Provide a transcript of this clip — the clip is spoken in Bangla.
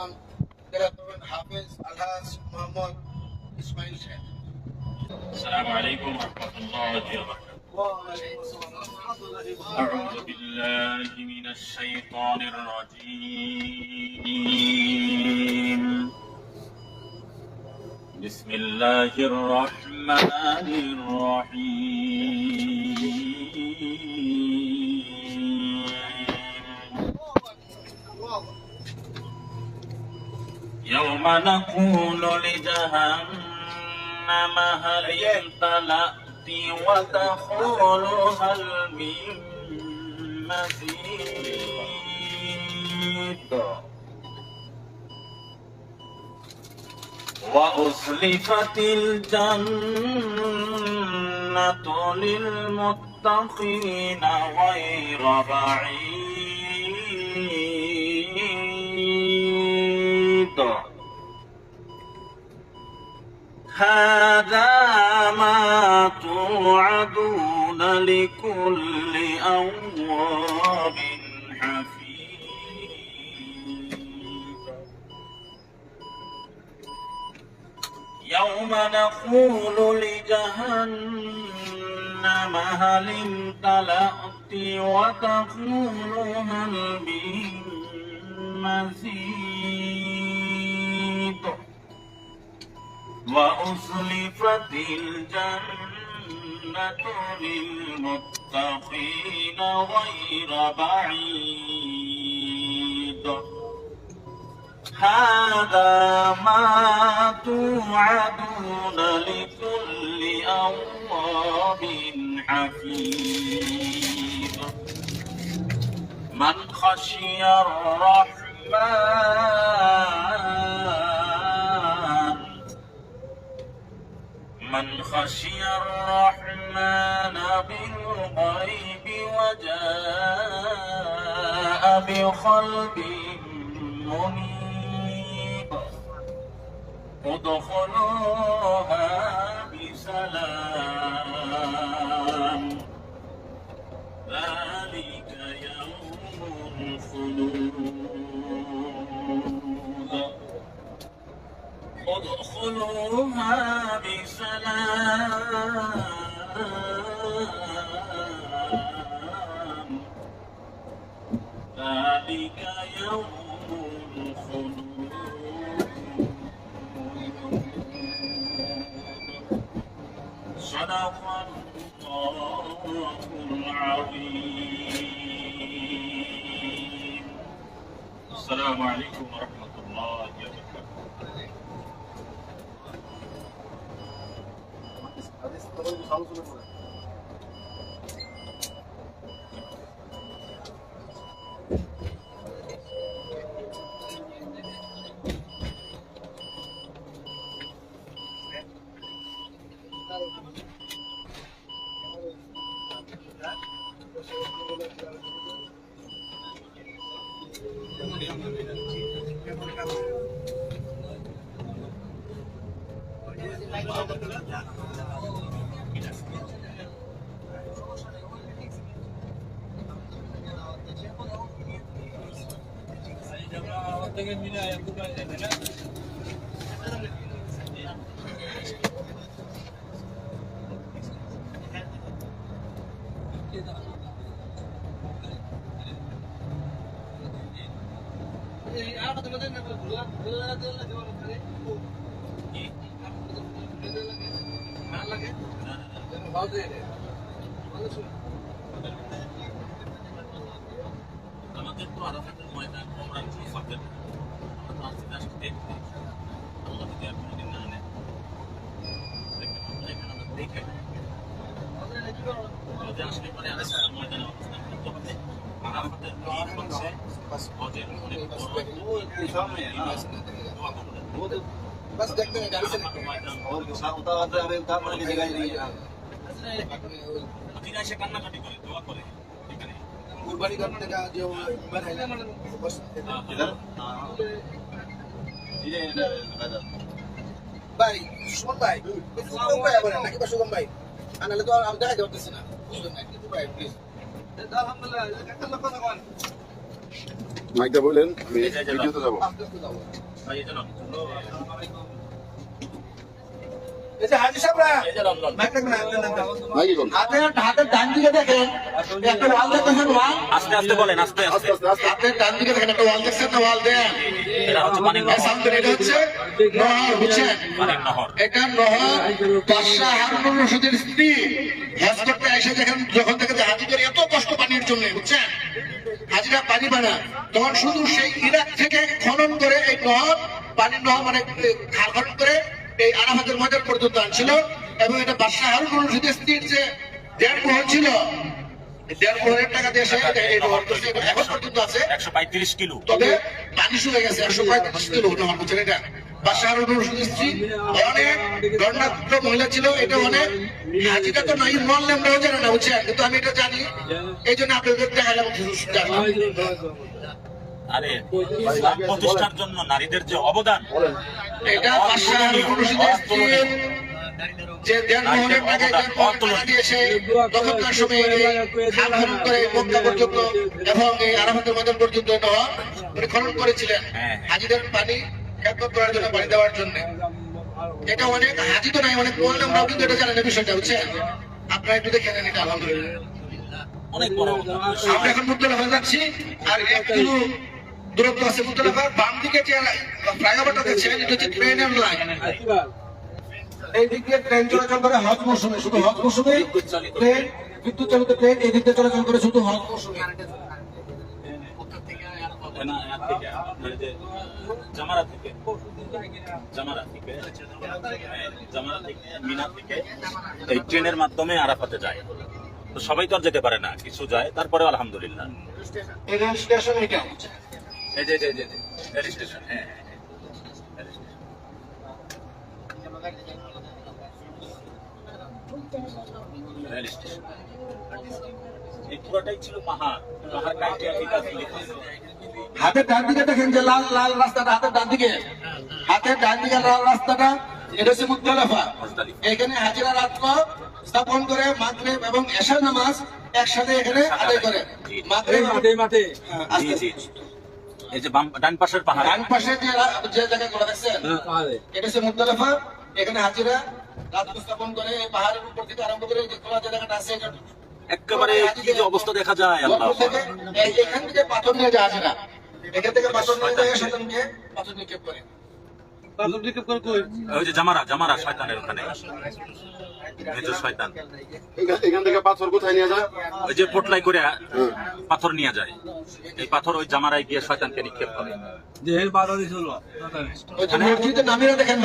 এখন তেলাওয়াত করবেন হাফেজ আলহাজ মোহাম্মদ ইসমাইল সাহেব। السلام عليكم ورحمة الله وبركاته. أعوذ بالله من الشيطان الرجيم. بسم الله الرحمن الرحيم. يوم نقول لجهنم هل امتلأت وتقول هل من مزيد وأزلفت الجنة للمتقين غير بعيد هذا ما توعدون لكل أواب حفيظ يوم نقول لجهنم هل امتلأت وتقول هل من مزيد وأزلفت الجنة للمتقين غير بعيد هذا ما توعدون لكل أواب حفيظ من خشي الرحمن بالغيب وجاء بقلب منيب ادخلوها بسلام ذلك يوم الخلود ادخلوها بسلام ذلك يوم الخلود صدق الله العظيم. السلام عليكم ورحمة الله وبركاته. আমাদের তো আরাফাতের ময়দান ওমরান সাফের আসতে আসতে দেখতে আল্লাহ যদি আর কোনোদিন না আনে দেখে যদি আসলে পরে আরাফাতের ময়দানে অবস্থান করতে হবে আরাফাতের দিন হচ্ছে হজের অনেক বড় बस देखते हैं गाड़ी से और उतार मैंने दिखाई दी मदीना से कान्नाकाटी करे दुआ करे এখানে कुर्बानी करने का जो उम्र है बस इधर ये भाई सुमन भाई सुमन भाई বলেন নাকি বা সুগম ভাই আনালে তো আমি দেখা করতেছি না বুঝলেন না কিন্তু ভাই প্লিজ আলহামদুলিল্লাহ একটা কথা বল মাইকটা বললেন আমি এই যে ভিডিওতে যাবো। ভাই এই যে লন। এই যে হাজি সাহেবরা এই যে লন লন। মাইকটা না মাইকে কোন হাতের ডান দিকে দেখেন একটা ওয়াল দেখতেছেন ওয়াল আস্তে আস্তে বলেন, আস্তে আস্তে আস্তে। আস্তে আস্তে হাতের ডান দিকে দেখেন একটা ওয়াল দেখছেন না ওয়াল দেন এটা হচ্ছে পানির নহর। সামনে এটা হচ্ছে নহর বুঝছেন পানির নহর। এটা নহর বাদশাহ হারুনুর রশিদের স্ত্রী হজ করতে এসে যখন থেকে হাজিদের এত কষ্ট পানির জন্য বুঝছেন হাজিরা পানি বানা তখন শুধু সেই ইরাক থেকে খনন করে এই নহর পানির নহর মানে খাল খনন করে এই আরাফাতের ময়দান পর্যন্ত আনছিল এবং এটা বাদশাহ হারুনুর রশিদের স্ত্রীর যে দেড় মোহর ছিল এই দেড় মোহরের টাকা দিয়ে সে এই নহর করছে এখন পর্যন্ত আছে 135 কিলো। তবে পানি শুয়ে গেছে 135 কিলো নহর বুঝছেন এটা বাদশাহ হারুনুর রশিদের স্ত্রী অনেক গণ্যমান্য মহিলা ছিল এটা অনেক হাজিটা তো নাই মরলে আমরাও জানি না বুঝছেন কিন্তু আমি এটা জানি এই জন্য আপনাদের দেখালাম জানলাম আরে ইসলাম প্রতিষ্ঠার জন্য নারীদের যে অবদান, এটা বাদশাহ হারুনুর রশিদের স্ত্রীর যে দেড় মোহরের টাকা দেড় মোহর টাকা দিয়েছে তখনকার সময় এই খাল খনন করে মক্কা পর্যন্ত এবং এই আরাফাতের ময়দান পর্যন্ত নহর উনি খনন করেছিলেন হাজিদের পানি খেদমত করার জন্য পানি দেওয়ার জন্য এটা অনেক হাজি তো নাই অনেক মহিলা আমরাও কিন্তু এটা জানেন না বিষয়টা বুঝছেন আপনারা একটু দেখে নেন এটা আলহামদুলিল্লাহ অনেক বড় অবদান। আমরা এখন মুক্তলাফা যাচ্ছি আর 1 কিলো দূরত্ব আছে মুক্তলাফা বাম দিকে যে ফ্লাইওভারটা দেখছেন এটা হচ্ছে ট্রেনের লাইন এই দিক দিয়ে ট্রেন চলাচল করে হজ মৌসুমে শুধু হজ মৌসুমে ট্রেন বিদ্যুৎ চালিত ট্রেন এই দিক দিয়ে চলাচল করে শুধু হজ মৌসুমে না, এর থেকে, আপনার যে জামারা থেকে মিনা থেকে এই ট্রেনের মাধ্যমে আরাফাতে যায়। তো সবাই তো আর যেতে পারে না, কিছু যায়, তারপরে আলহামদুলিল্লাহ। এই রেল স্টেশন এটা এই যে রেল স্টেশন, হ্যাঁ রেল স্টেশন। এই পুরোটাই ছিল পাহাড় কাটিয়ে ঠিক আছে। হাতের ডান দিকে দেখেন যে লাল লাল রাস্তাটা হাতের ডান দিকে লাল রাস্তাটা এটা হচ্ছে মুক্তলাফা এখানে হাজিরা রাত্র স্থাপন করে মাগরিব এবং এশা নামাজ একসাথে এখানে আদায় করে মাগরিব মাঠে জি জি। এই যে ডান পাশের পাহাড়, ডান পাশে যে জায়গাগুলো দেখছেন এটা হচ্ছে মুক্তলাফা এখানে হাজিরা রাত্র স্থাপন করে এই পাহাড়ের উপর থেকে আরম্ভ করে যে খোলা জায়গাটা আছে এটা একেবারে কি যে অবস্থা দেখা যায় আল্লাহ। এখান থেকে পাথর নিয়ে যায় হাজিরা এখান থেকে পাথর নিয়ে যায় শয়তানকে পাথর নিক্ষেপ করে ওই যে জামারা শয়তানের ওখানে, এই যে শয়তান এখান থেকে পাথর কোথায় নিয়ে যায়? ওই যে পোটলাই করে পাথর নিয়ে যায়, এই পাথর ওই জামারায় গিয়ে শয়তানকে নিক্ষেপ করে। যে বাধা দিছিল ওই যে মসজিদের নামিরা দেখেন